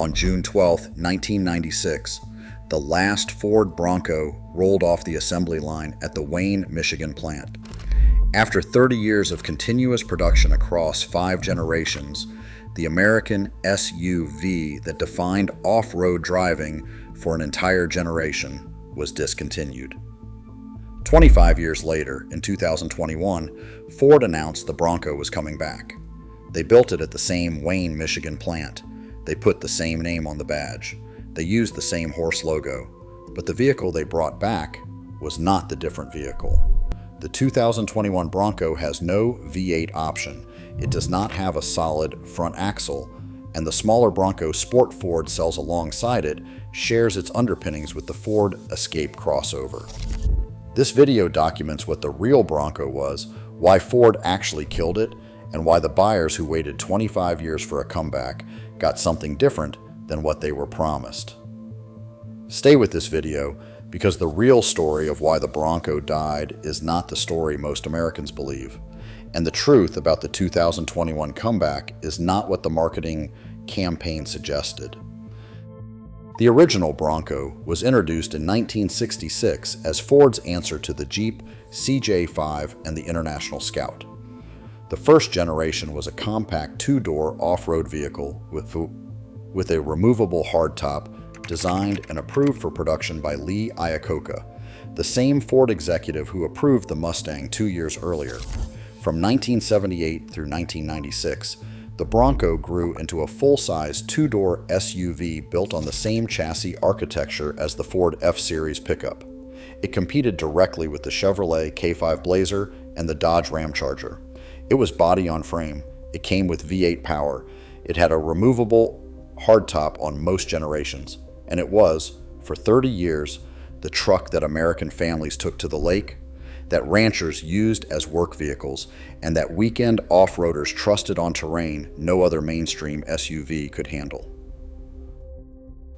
On June 12, 1996, the last Ford Bronco rolled off the assembly line at the Wayne, Michigan plant. After 30 years of continuous production across 5 generations, the American SUV that defined off-road driving for an entire generation was discontinued. 25 years later, in 2021, Ford announced the Bronco was coming back. They built it at the same Wayne, Michigan plant. They put the same name on the badge. They used the same horse logo. But the vehicle they brought back was not the different vehicle. The 2021 Bronco has no V8 option. It does not have a solid front axle, and the smaller Bronco Sport Ford sells alongside it shares its underpinnings with the Ford Escape crossover. This video documents what the real Bronco was, why Ford actually killed it, and why the buyers who waited 25 years for a comeback got something different than what they were promised. Stay with this video, because the real story of why the Bronco died is not the story most Americans believe, and the truth about the 2021 comeback is not what the marketing campaign suggested. The original Bronco was introduced in 1966 as Ford's answer to the Jeep CJ5 and the International Scout. The first generation was a compact 2-door off-road vehicle with a removable hardtop designed and approved for production by Lee Iacocca, the same Ford executive who approved the Mustang 2 years earlier. From 1978 through 1996, the Bronco grew into a full-size 2-door SUV built on the same chassis architecture as the Ford F-Series pickup. It competed directly with the Chevrolet K5 Blazer and the Dodge Ram Charger. It was body-on-frame. It came with V8 power. It had a removable hardtop on most generations. And it was, for 30 years, the truck that American families took to the lake, that ranchers used as work vehicles, and that weekend off-roaders trusted on terrain no other mainstream SUV could handle.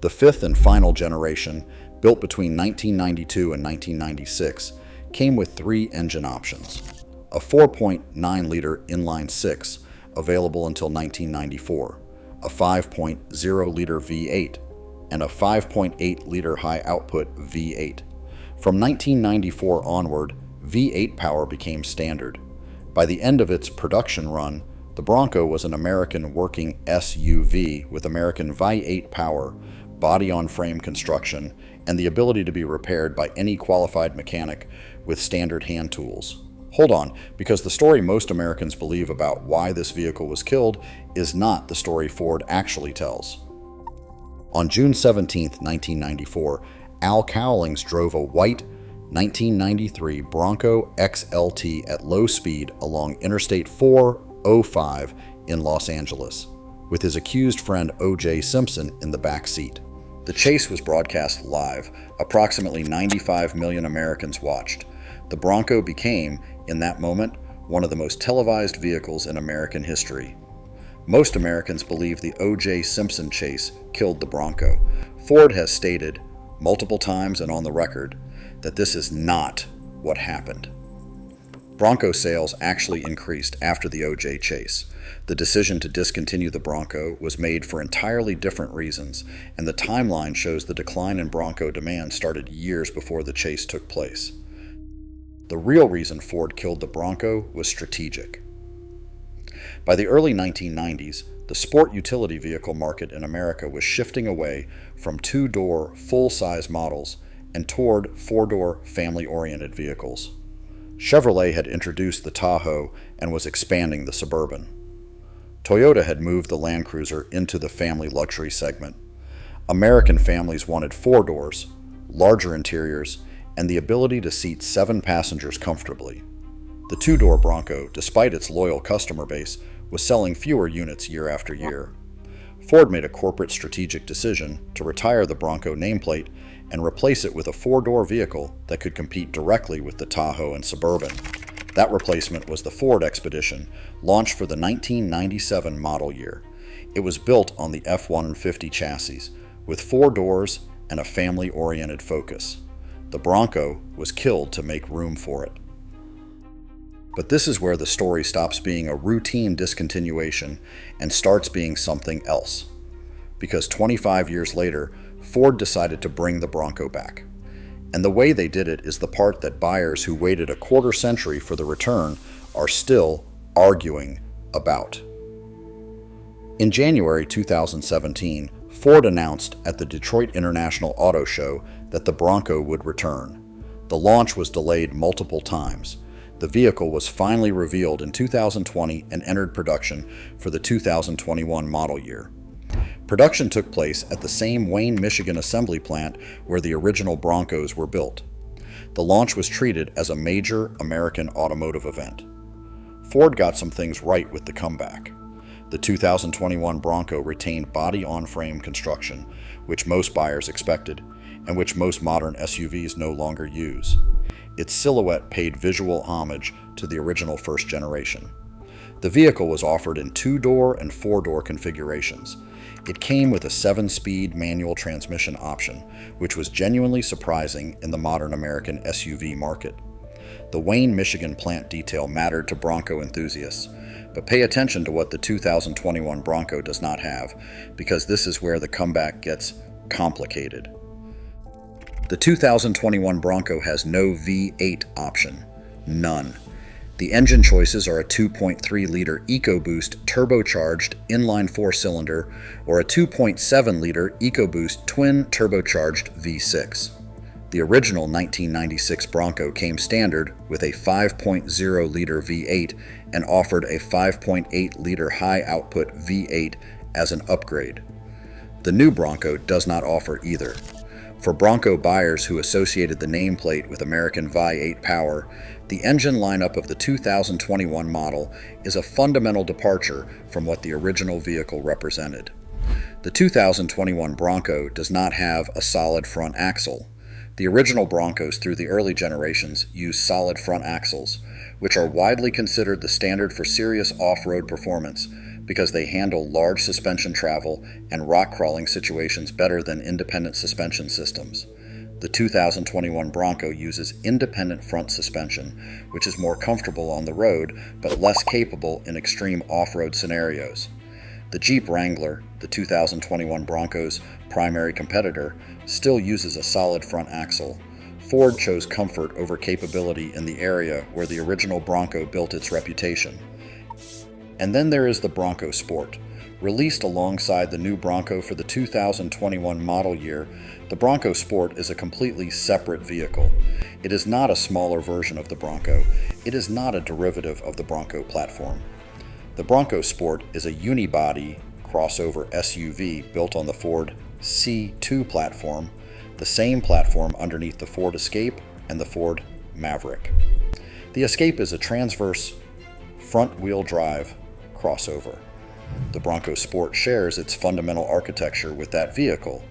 The fifth and final generation, built between 1992 and 1996, came with 3 engine options. A 4.9-liter inline-6, available until 1994, a 5.0-liter V8, and a 5.8-liter high-output V8. From 1994 onward, V8 power became standard. By the end of its production run, the Bronco was an American working SUV with American V8 power, body-on-frame construction, and the ability to be repaired by any qualified mechanic with standard hand tools. Hold on, because the story most Americans believe about why this vehicle was killed is not the story Ford actually tells. On June 17, 1994, Al Cowlings drove a white 1993 Bronco XLT at low speed along Interstate 405 in Los Angeles, with his accused friend O.J. Simpson in the back seat. The chase was broadcast live. Approximately 95 million Americans watched. The Bronco became, in that moment, one of the most televised vehicles in American history. Most Americans believe the O.J. Simpson chase killed the Bronco. Ford has stated, multiple times and on the record, that this is not what happened. Bronco sales actually increased after the O.J. chase. The decision to discontinue the Bronco was made for entirely different reasons, and the timeline shows the decline in Bronco demand started years before the chase took place. The real reason Ford killed the Bronco was strategic. By the early 1990s, the sport utility vehicle market in America was shifting away from 2-door, full-size models and toward 4-door, family-oriented vehicles. Chevrolet had introduced the Tahoe and was expanding the Suburban. Toyota had moved the Land Cruiser into the family luxury segment. American families wanted 4 doors, larger interiors, and the ability to seat 7 passengers comfortably. The 2-door Bronco, despite its loyal customer base, was selling fewer units year after year. Ford made a corporate strategic decision to retire the Bronco nameplate and replace it with a 4-door vehicle that could compete directly with the Tahoe and Suburban. That replacement was the Ford Expedition, launched for the 1997 model year. It was built on the F-150 chassis, with 4 doors and a family-oriented focus. The Bronco was killed to make room for it. But this is where the story stops being a routine discontinuation and starts being something else. because 25 years later, Ford decided to bring the Bronco back. And the way they did it is the part that buyers who waited a quarter century for the return are still arguing about. In January 2017, Ford announced at the Detroit International Auto Show that the Bronco would return. The launch was delayed multiple times. The vehicle was finally revealed in 2020 and entered production for the 2021 model year. Production took place at the same Wayne, Michigan assembly plant where the original Broncos were built. The launch was treated as a major American automotive event. Ford got some things right with the comeback. The 2021 Bronco retained body-on-frame construction, which most buyers expected, and which most modern SUVs no longer use. Its silhouette paid visual homage to the original first generation. The vehicle was offered in 2-door and 4-door configurations. It came with a 7-speed manual transmission option, which was genuinely surprising in the modern American SUV market. The Wayne, Michigan plant detail mattered to Bronco enthusiasts, but pay attention to what the 2021 Bronco does not have, because this is where the comeback gets complicated. The 2021 Bronco has no V8 option. None. The engine choices are a 2.3-liter EcoBoost turbocharged inline 4-cylinder or a 2.7-liter EcoBoost twin turbocharged V6. The original 1996 Bronco came standard with a 5.0-liter V8 and offered a 5.8-liter high-output V8 as an upgrade. The new Bronco does not offer either. For Bronco buyers who associated the nameplate with American V8 power, the engine lineup of the 2021 model is a fundamental departure from what the original vehicle represented. The 2021 Bronco does not have a solid front axle. The original Broncos through the early generations used solid front axles, which are widely considered the standard for serious off-road performance because they handle large suspension travel and rock crawling situations better than independent suspension systems. The 2021 Bronco uses independent front suspension, which is more comfortable on the road but less capable in extreme off-road scenarios. The Jeep Wrangler, the 2021 Bronco's primary competitor, still uses a solid front axle. Ford chose comfort over capability in the area where the original Bronco built its reputation. And then there is the Bronco Sport. Released alongside the new Bronco for the 2021 model year, the Bronco Sport is a completely separate vehicle. It is not a smaller version of the Bronco. It is not a derivative of the Bronco platform. The Bronco Sport is a unibody crossover SUV built on the Ford C2 platform, the same platform underneath the Ford Escape and the Ford Maverick. The Escape is a transverse front-wheel drive crossover. The Bronco Sport shares its fundamental architecture with that vehicle.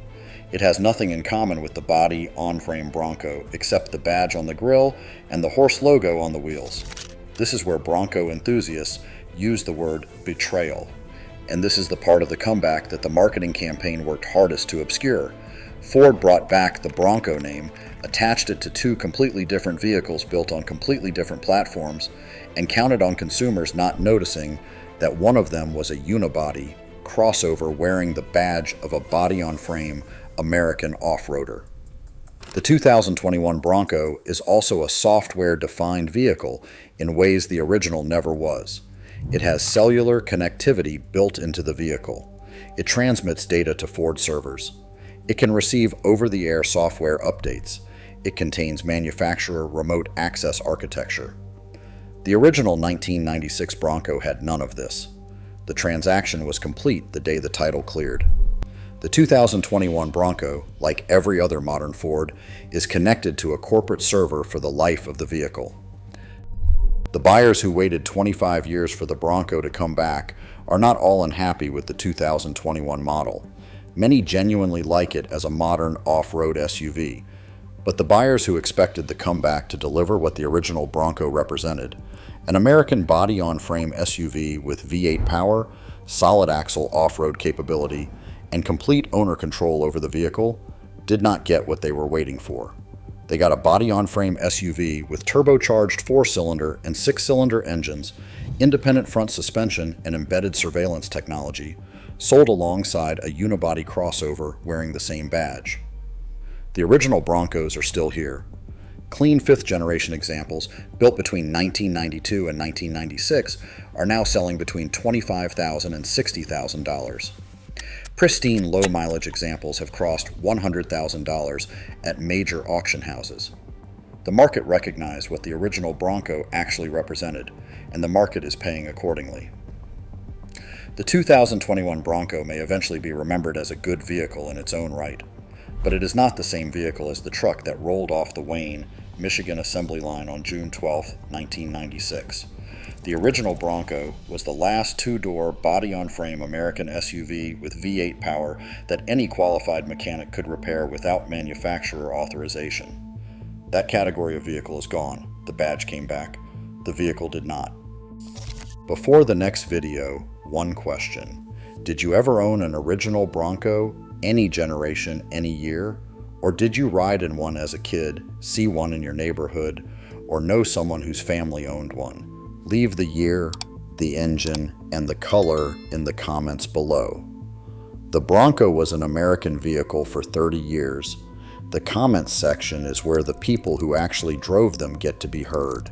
It has nothing in common with the body on-frame Bronco except the badge on the grille and the horse logo on the wheels. This is where Bronco enthusiasts use the word betrayal, and this is the part of the comeback that the marketing campaign worked hardest to obscure. Ford brought back the Bronco name, attached it to two completely different vehicles built on completely different platforms, and counted on consumers not noticing that one of them was a unibody crossover wearing the badge of a body-on-frame American off-roader. The 2021 Bronco is also a software-defined vehicle in ways the original never was. It has cellular connectivity built into the vehicle. It transmits data to Ford servers. It can receive over-the-air software updates. It contains manufacturer remote access architecture. The original 1996 Bronco had none of this. The transaction was complete the day the title cleared. The 2021 Bronco, like every other modern Ford, is connected to a corporate server for the life of the vehicle. The buyers who waited 25 years for the Bronco to come back are not all unhappy with the 2021 model. Many genuinely like it as a modern off-road SUV, but the buyers who expected the comeback to deliver what the original Bronco represented, an American body-on-frame SUV with V8 power, solid axle off-road capability, and complete owner control over the vehicle, did not get what they were waiting for. They got a body-on-frame SUV with turbocharged 4-cylinder and 6-cylinder engines, independent front suspension and embedded surveillance technology, sold alongside a unibody crossover wearing the same badge. The original Broncos are still here. Clean fifth-generation examples, built between 1992 and 1996, are now selling between $25,000 and $60,000. Pristine low-mileage examples have crossed $100,000 at major auction houses. The market recognized what the original Bronco actually represented, and the market is paying accordingly. The 2021 Bronco may eventually be remembered as a good vehicle in its own right, but it is not the same vehicle as the truck that rolled off the Wayne, Michigan assembly line on June 12, 1996. The original Bronco was the last two-door, body-on-frame American SUV with V8 power that any qualified mechanic could repair without manufacturer authorization. That category of vehicle is gone. The badge came back. The vehicle did not. Before the next video, one question. Did you ever own an original Bronco, any generation, any year? Or did you ride in one as a kid, see one in your neighborhood, or know someone whose family owned one? Leave the year, the engine, and the color in the comments below. The Bronco was an American vehicle for 30 years. The comments section is where the people who actually drove them get to be heard.